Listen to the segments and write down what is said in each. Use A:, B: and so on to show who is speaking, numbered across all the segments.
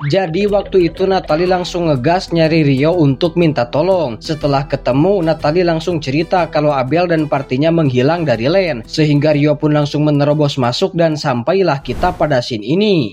A: Jadi waktu itu Natalie langsung ngegas nyari Rio untuk minta tolong. Setelah ketemu, Natalie langsung cerita kalau Abel dan partinya menghilang dari LAN. Sehingga Rio pun langsung menerobos masuk dan sampailah kita pada scene ini.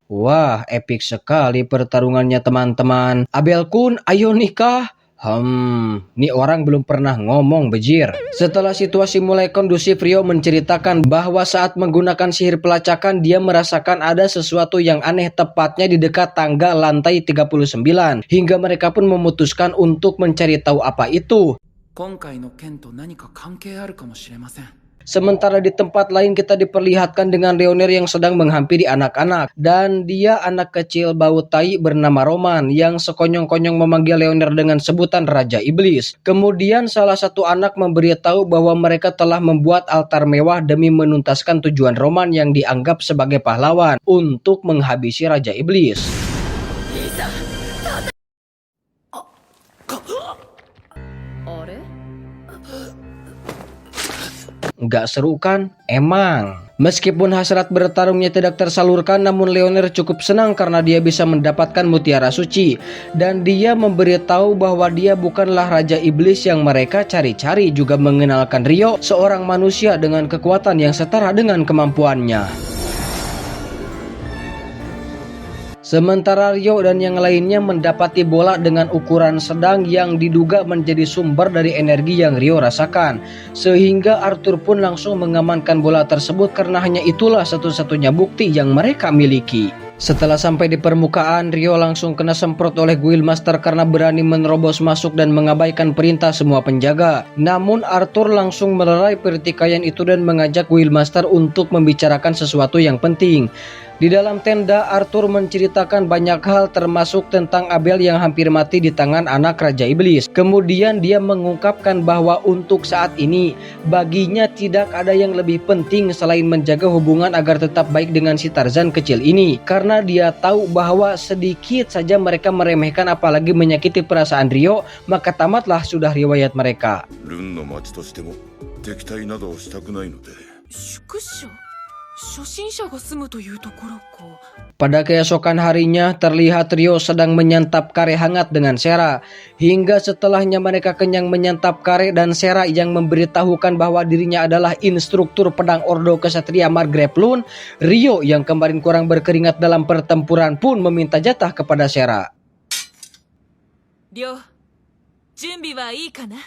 A: Wah, epic sekali pertarungannya teman-teman. Abel Kun, ayo nikah. Nih orang belum pernah ngomong bejir. Setelah situasi mulai kondusif, Rio menceritakan bahwa saat menggunakan sihir pelacakan dia merasakan ada sesuatu yang aneh tepatnya di dekat tangga lantai 39. Hingga mereka pun memutuskan untuk mencari tahu apa itu. Sementara di tempat lain kita diperlihatkan dengan Leonard yang sedang menghampiri anak-anak. Dan dia anak kecil bau tai bernama Roman yang sekonyong-konyong memanggil Leonard dengan sebutan Raja Iblis. Kemudian salah satu anak memberitahu bahwa mereka telah membuat altar mewah demi menuntaskan tujuan Roman yang dianggap sebagai pahlawan untuk menghabisi Raja Iblis. Nggak seru kan? Emang. Meskipun hasrat bertarungnya tidak tersalurkan, namun Leonard cukup senang karena dia bisa mendapatkan mutiara suci. Dan dia memberitahu bahwa dia bukanlah Raja Iblis yang mereka cari-cari, juga mengenalkan Rio, seorang manusia dengan kekuatan yang setara dengan kemampuannya. Sementara Rio dan yang lainnya mendapati bola dengan ukuran sedang yang diduga menjadi sumber dari energi yang Rio rasakan. Sehingga Arthur pun langsung mengamankan bola tersebut karena hanya itulah satu-satunya bukti yang mereka miliki. Setelah sampai di permukaan, Rio langsung kena semprot oleh Guildmaster karena berani menerobos masuk dan mengabaikan perintah semua penjaga. Namun Arthur langsung melerai pertikaian itu dan mengajak Guildmaster untuk membicarakan sesuatu yang penting. Di dalam tenda, Arthur menceritakan banyak hal termasuk tentang Abel yang hampir mati di tangan anak Raja Iblis. Kemudian dia mengungkapkan bahwa untuk saat ini baginya tidak ada yang lebih penting selain menjaga hubungan agar tetap baik dengan si Tarzan kecil ini. Karena dia tahu bahwa sedikit saja mereka meremehkan apalagi menyakiti perasaan Rio, maka tamatlah sudah riwayat mereka. Pada keesokan harinya terlihat Rio sedang menyantap kare hangat dengan Sera. Hingga setelahnya mereka kenyang menyantap kare dan Sera yang memberitahukan bahwa dirinya adalah instruktur pedang Ordo Kesatria Margrave. Rio yang kemarin kurang berkeringat dalam pertempuran pun meminta jatah kepada Sera. Rio, junbi wa ii kana?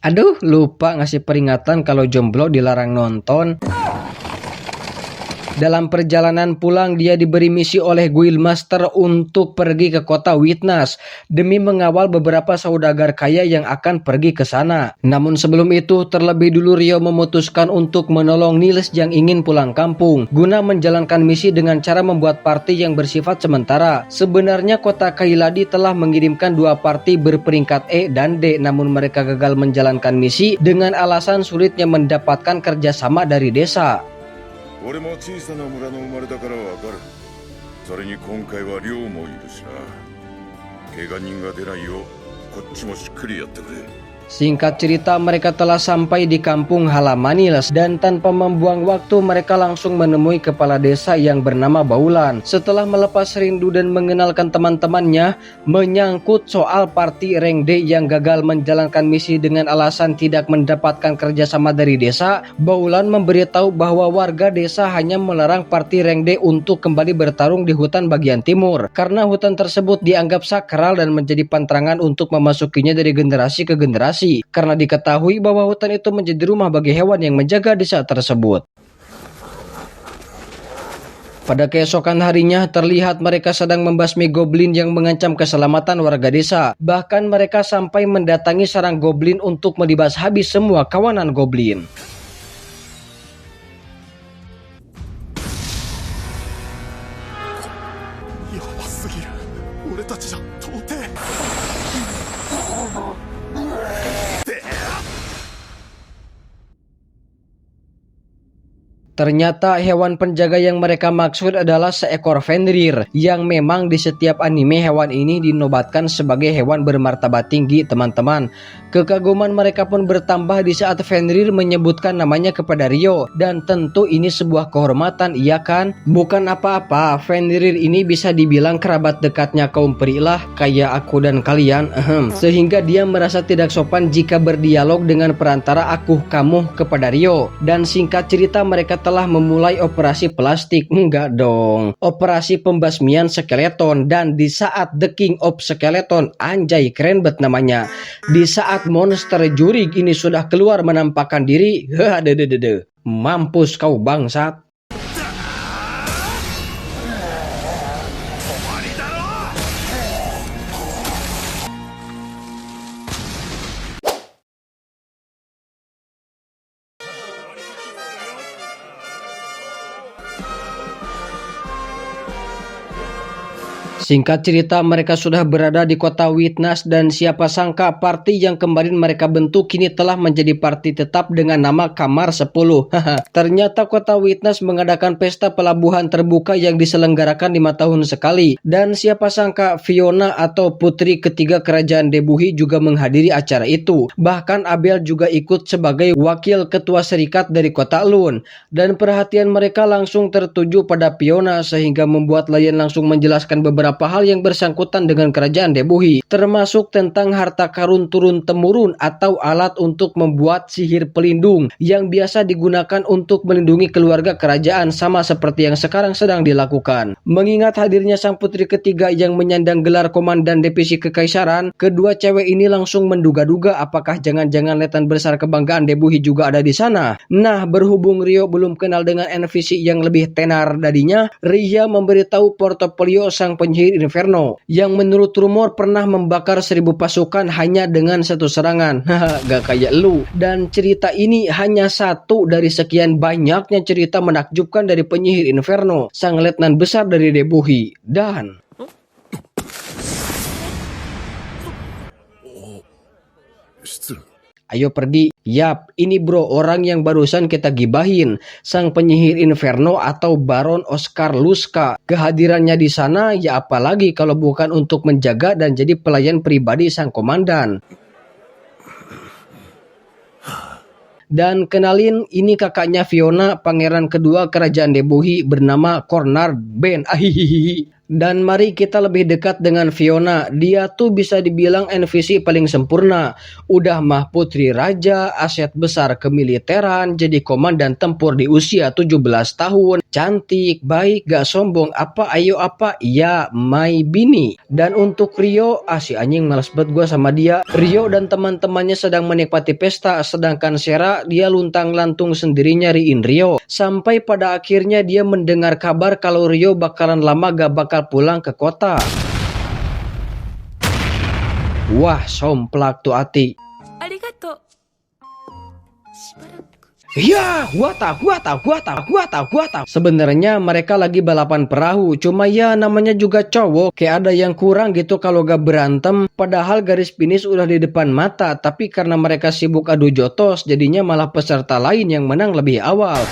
A: Aduh, lupa ngasih peringatan kalau jomblo dilarang nonton. Dalam perjalanan pulang, dia diberi misi oleh Guildmaster untuk pergi ke kota Witness demi mengawal beberapa saudagar kaya yang akan pergi ke sana. Namun sebelum itu, terlebih dulu Rio memutuskan untuk menolong Niels yang ingin pulang kampung guna menjalankan misi dengan cara membuat party yang bersifat sementara. Sebenarnya kota Kailadi telah mengirimkan 2 party berperingkat E dan D, namun mereka gagal menjalankan misi dengan alasan sulitnya mendapatkan kerjasama dari desa.
B: 俺も小さな村の生まれだからわかる。それに今回は寮もいるしな。怪我人が出ないようこっちもしっかりやってくれ。
A: Singkat cerita, mereka telah sampai di kampung halaman Niels dan tanpa membuang waktu mereka langsung menemui kepala desa yang bernama Baulan. Setelah melepas rindu dan mengenalkan teman-temannya menyangkut soal party rank D yang gagal menjalankan misi dengan alasan tidak mendapatkan kerjasama dari desa, Baulan memberitahu bahwa warga desa hanya melarang party rank D untuk kembali bertarung di hutan bagian timur karena hutan tersebut dianggap sakral dan menjadi pantangan untuk memasukinya dari generasi ke generasi. Karena diketahui bahwa hutan itu menjadi rumah bagi hewan yang menjaga desa tersebut. Pada keesokan harinya, terlihat mereka sedang membasmi goblin yang mengancam keselamatan warga desa. Bahkan mereka sampai mendatangi sarang goblin untuk melibas habis semua kawanan goblin. Ternyata hewan penjaga yang mereka maksud adalah seekor Fenrir, yang memang di setiap anime hewan ini dinobatkan sebagai hewan bermartabat tinggi, teman-teman. Kekaguman mereka pun bertambah di saat Fenrir menyebutkan namanya kepada Ryo, dan tentu ini sebuah kehormatan, iya kan? Bukan apa-apa, Fenrir ini bisa dibilang kerabat dekatnya kaum peri lah, kayak aku dan kalian, sehingga dia merasa tidak sopan jika berdialog dengan perantara aku kamu kepada Ryo. Dan singkat cerita mereka telah memulai operasi plastik, enggak dong, operasi pembasmian skeleton. Dan di saat The King of Skeleton, anjay keren banget namanya, di saat monster jurig ini sudah keluar menampakkan diri, mampus kau bangsat. Singkat cerita, mereka sudah berada di kota Witness, dan siapa sangka party yang kemarin mereka bentuk kini telah menjadi party tetap dengan nama Kamar 10. Ternyata kota Witness mengadakan pesta pelabuhan terbuka yang diselenggarakan 5 tahun sekali. Dan siapa sangka Fiona atau putri ketiga kerajaan Debuhi juga menghadiri acara itu. Bahkan Abel juga ikut sebagai wakil ketua serikat dari kota Lun. Dan perhatian mereka langsung tertuju pada Fiona, sehingga membuat Lion langsung menjelaskan beberapa hal yang bersangkutan dengan kerajaan Debuhi, termasuk tentang harta karun turun-temurun atau alat untuk membuat sihir pelindung yang biasa digunakan untuk melindungi keluarga kerajaan, sama seperti yang sekarang sedang dilakukan. Mengingat hadirnya sang putri ketiga yang menyandang gelar komandan divisi kekaisaran, kedua cewek ini langsung menduga-duga apakah jangan-jangan letnan besar kebanggaan Debuhi juga ada di sana. Nah, berhubung Ryo belum kenal dengan NPC yang lebih tenar darinya, Ria memberitahu portofolio sang penyihir Inferno yang menurut rumor pernah membakar 1000 pasukan hanya dengan satu serangan. Gak kayak lu. Dan cerita ini hanya satu dari sekian banyaknya cerita menakjubkan dari penyihir Inferno, sang letnan besar dari Debuhi. Dan ayo pergi. Yap, ini bro orang yang barusan kita gibahin, sang penyihir Inferno atau Baron Oscar Luska. Kehadirannya di sana ya apalagi kalau bukan untuk menjaga dan jadi pelayan pribadi sang komandan. Dan kenalin, ini kakaknya Fiona, pangeran kedua kerajaan Debuhi bernama Cornard Ben. Dan mari kita lebih dekat dengan Fiona. Dia tuh bisa dibilang NPC paling sempurna. Udah mah putri raja, aset besar kemiliteran, jadi komandan tempur di usia 17 tahun. Cantik, baik, gak sombong, apa ayo apa, ya my bini. Dan untuk Ryo, si anjing males banget gue sama dia. Ryo dan teman-temannya sedang menikmati pesta, sedangkan Sera dia luntang-lantung sendiri nyariin Ryo. Sampai pada akhirnya dia mendengar kabar kalau Ryo bakalan lama gak bakal pulang ke kota. Wah, somplak tuh hati.
C: Arigato.
A: Ya, gua tahu. Sebenarnya mereka lagi balapan perahu, cuma ya namanya juga cowok, kayak ada yang kurang gitu kalau gak berantem. Padahal garis finish udah di depan mata, tapi karena mereka sibuk adu jotos, jadinya malah peserta lain yang menang lebih awal.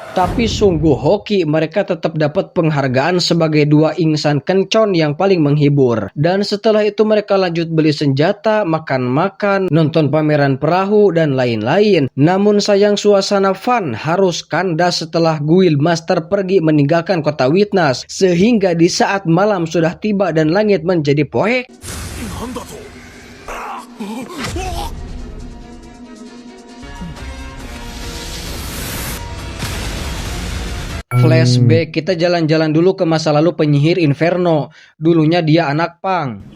A: Tapi sungguh hoki, mereka tetap dapat penghargaan sebagai dua insan kencon yang paling menghibur. Dan setelah itu mereka lanjut beli senjata, makan-makan, nonton pameran perahu, dan lain-lain. Namun sayang suasana fun harus kandas setelah Guild Master pergi meninggalkan kota Witness. Sehingga di saat malam sudah tiba dan langit menjadi poek, flashback, kita jalan-jalan dulu ke masa lalu penyihir Inferno. Dulunya dia anak pang.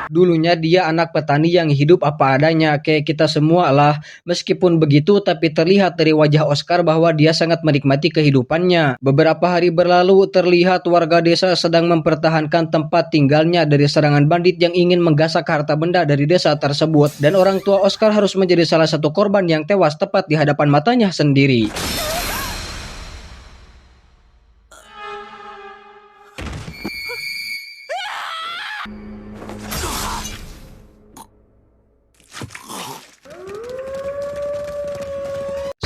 A: Dulunya dia anak petani yang hidup apa adanya, kayak kita semua lah. Meskipun begitu, tapi terlihat dari wajah Oscar bahwa dia sangat menikmati kehidupannya. Beberapa hari berlalu, terlihat warga desa sedang mempertahankan tempat tinggalnya dari serangan bandit yang ingin menggasak harta benda dari desa tersebut. Dan orang tua Oscar harus menjadi salah satu korban yang tewas tepat di hadapan matanya sendiri.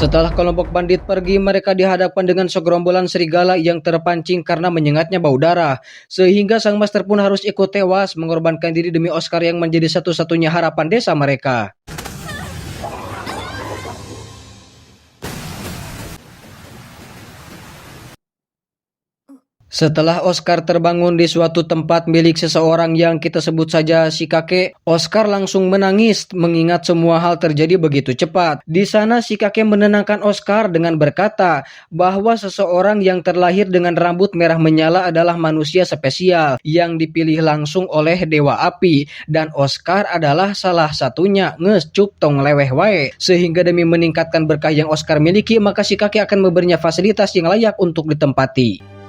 A: Setelah kelompok bandit pergi, mereka dihadapkan dengan segerombolan serigala yang terpancing karena menyengatnya bau darah. Sehingga sang master pun harus ikut tewas, mengorbankan diri demi Oscar yang menjadi satu-satunya harapan desa mereka. Setelah Oscar terbangun di suatu tempat milik seseorang yang kita sebut saja si kakek, Oscar langsung menangis mengingat semua hal terjadi begitu cepat. Di sana si kakek menenangkan Oscar dengan berkata bahwa seseorang yang terlahir dengan rambut merah menyala adalah manusia spesial yang dipilih langsung oleh Dewa Api, dan Oscar adalah salah satunya. Ngescup tong leweh wae. Sehingga demi meningkatkan berkah yang Oscar miliki, maka si kakek akan memberinya fasilitas yang layak untuk ditempati.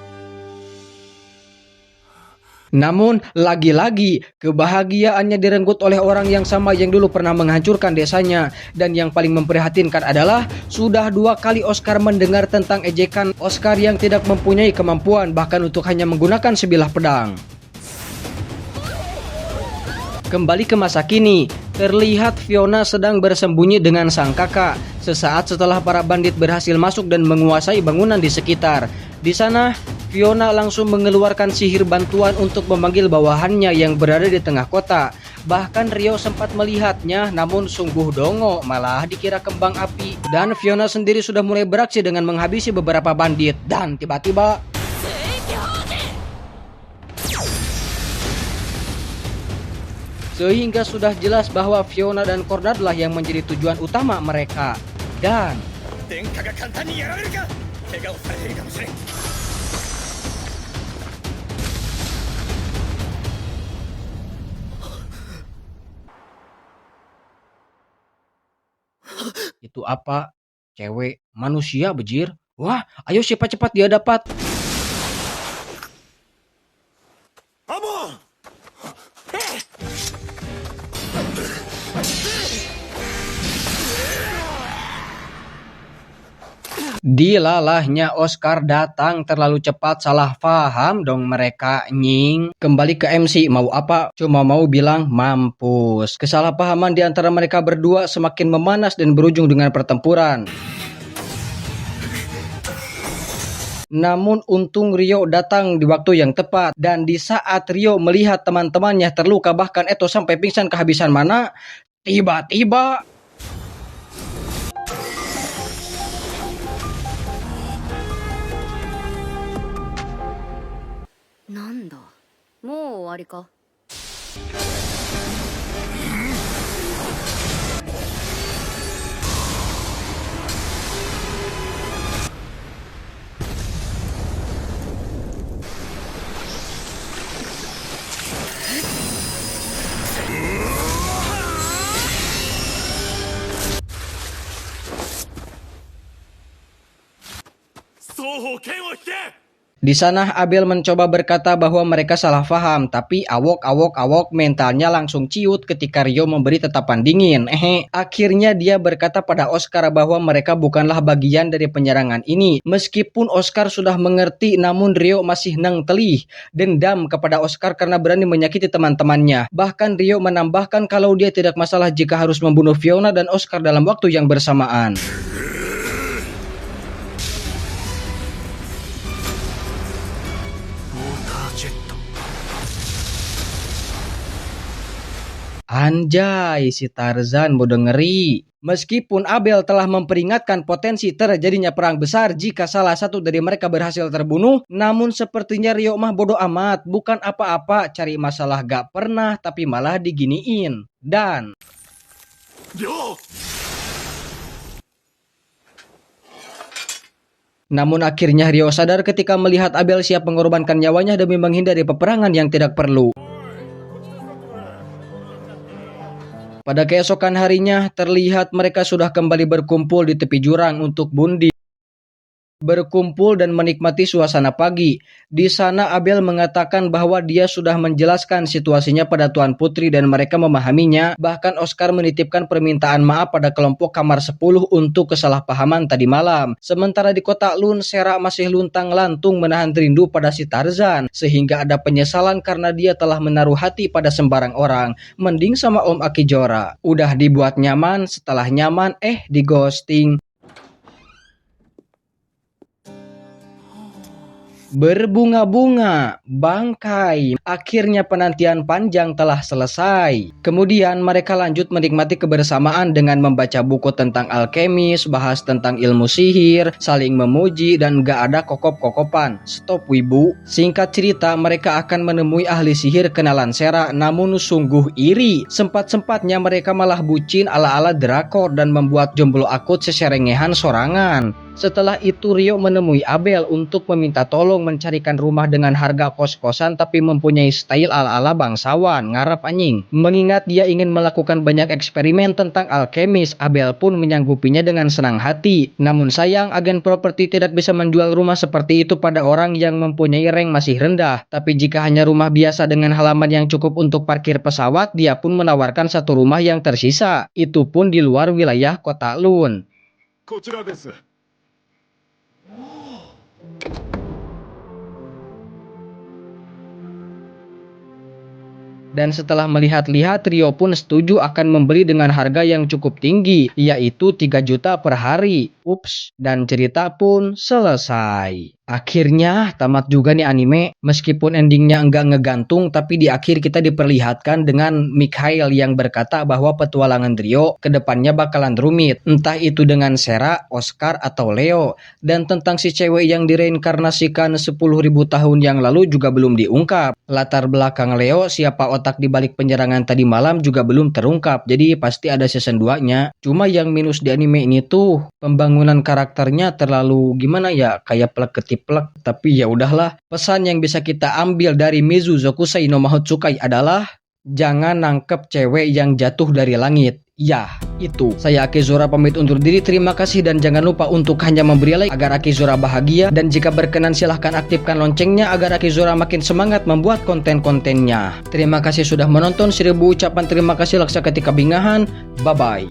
A: Namun, lagi-lagi, kebahagiaannya direnggut oleh orang yang sama yang dulu pernah menghancurkan desanya. Dan yang paling memprihatinkan adalah, sudah 2 kali Oscar mendengar tentang ejekan Oscar yang tidak mempunyai kemampuan bahkan untuk hanya menggunakan sebilah pedang. Kembali ke masa kini, terlihat Fiona sedang bersembunyi dengan sang kakak. Sesaat setelah para bandit berhasil masuk dan menguasai bangunan di sekitar. Di sana, Fiona langsung mengeluarkan sihir bantuan untuk memanggil bawahannya yang berada di tengah kota. Bahkan Rio sempat melihatnya, namun sungguh dongo, malah dikira kembang api. Dan Fiona sendiri sudah mulai beraksi dengan menghabisi beberapa bandit. Dan tiba-tiba, sehingga sudah jelas bahwa Fiona dan Cornard lah yang menjadi tujuan utama mereka. Dan itu apa? Cewek manusia bejir? Wah, ayo cepat-cepat dia dapat. Dilalahnya Oscar datang terlalu cepat, salah paham dong mereka nying. Kembali ke MC, mau apa? Cuma mau bilang mampus. Kesalahpahaman di antara mereka berdua semakin memanas dan berujung dengan pertempuran. Namun untung Rio datang di waktu yang tepat, dan di saat Rio melihat teman-temannya terluka bahkan Eto sampai pingsan kehabisan mana, tiba-tiba
C: Nanda, mou owari ka?
A: Di sana Abel mencoba berkata bahwa mereka salah paham, tapi awok mentalnya langsung ciut ketika Rio memberi tatapan dingin. Akhirnya dia berkata pada Oscar bahwa mereka bukanlah bagian dari penyerangan ini. Meskipun Oscar sudah mengerti, namun Rio masih nang telih dendam kepada Oscar karena berani menyakiti teman-temannya. Bahkan Rio menambahkan kalau dia tidak masalah jika harus membunuh Fiona dan Oscar dalam waktu yang bersamaan. Anjay, si Tarzan bodoh ngeri. Meskipun Abel telah memperingatkan potensi terjadinya perang besar jika salah satu dari mereka berhasil terbunuh, namun sepertinya Rio mah bodoh amat, bukan apa-apa, cari masalah gak pernah tapi malah diginiin. Dan namun akhirnya Rio sadar ketika melihat Abel siap mengorbankan nyawanya demi menghindari peperangan yang tidak perlu. Pada keesokan harinya, terlihat mereka sudah kembali berkumpul di tepi jurang untuk bundi. Berkumpul dan menikmati suasana pagi. Di sana Abel mengatakan bahwa dia sudah menjelaskan situasinya pada Tuan Putri dan mereka memahaminya. Bahkan Oscar menitipkan permintaan maaf pada kelompok kamar 10 untuk kesalahpahaman tadi malam. Sementara di kota Lun, Sera masih luntang-lantung menahan rindu pada si Tarzan. Sehingga ada penyesalan karena dia telah menaruh hati pada sembarang orang. Mending sama Om Akijora. Udah dibuat nyaman, setelah nyaman di ghosting. Berbunga-bunga, bangkai. Akhirnya penantian panjang telah selesai. Kemudian mereka lanjut menikmati kebersamaan dengan membaca buku tentang alkemis, bahas tentang ilmu sihir, saling memuji, dan gak ada kokop-kokopan. Stop wibu. Singkat cerita, mereka akan menemui ahli sihir kenalan Sera, namun sungguh iri. Sempat-sempatnya mereka malah bucin ala-ala drakor dan membuat jomblo akut seserengehan sorangan. Setelah itu Rio menemui Abel untuk meminta tolong mencarikan rumah dengan harga kos-kosan tapi mempunyai style ala-ala bangsawan. Ngarap anjing. Mengingat dia ingin melakukan banyak eksperimen tentang alkemis, Abel pun menyanggupinya dengan senang hati. Namun sayang, agen properti tidak bisa menjual rumah seperti itu pada orang yang mempunyai rank masih rendah. Tapi jika hanya rumah biasa dengan halaman yang cukup untuk parkir pesawat, dia pun menawarkan satu rumah yang tersisa. Itu pun di luar wilayah kota Lun. Dan setelah melihat-lihat, Rio pun setuju akan membeli dengan harga yang cukup tinggi, yaitu 3 juta per hari. Ups, dan cerita pun selesai. Akhirnya tamat juga nih anime. Meskipun endingnya enggak ngegantung, tapi di akhir kita diperlihatkan dengan Mikhail yang berkata bahwa petualangan Rio kedepannya bakalan rumit. Entah itu dengan Sera, Oscar, atau Leo. Dan tentang si cewek yang direinkarnasikan 10.000 tahun yang lalu juga belum diungkap. Latar belakang Leo, siapa otak di balik penyerangan tadi malam juga belum terungkap. Jadi pasti ada season 2-nya. Cuma yang minus di anime ini tuh pembangunan karakternya terlalu gimana ya, kayak plek-plek. Tapi ya udahlah. Pesan yang bisa kita ambil dari Mizu Zokusei no Mahotsukai adalah jangan nangkep cewek yang jatuh dari langit. Ya, itu. Saya Akizora pamit undur diri. Terima kasih dan jangan lupa untuk hanya memberi like agar Akizora bahagia. Dan jika berkenan silahkan aktifkan loncengnya agar Akizora makin semangat membuat konten-kontennya. Terima kasih sudah menonton. 1000 ucapan terima kasih laksa ketika bingahan. Bye-bye.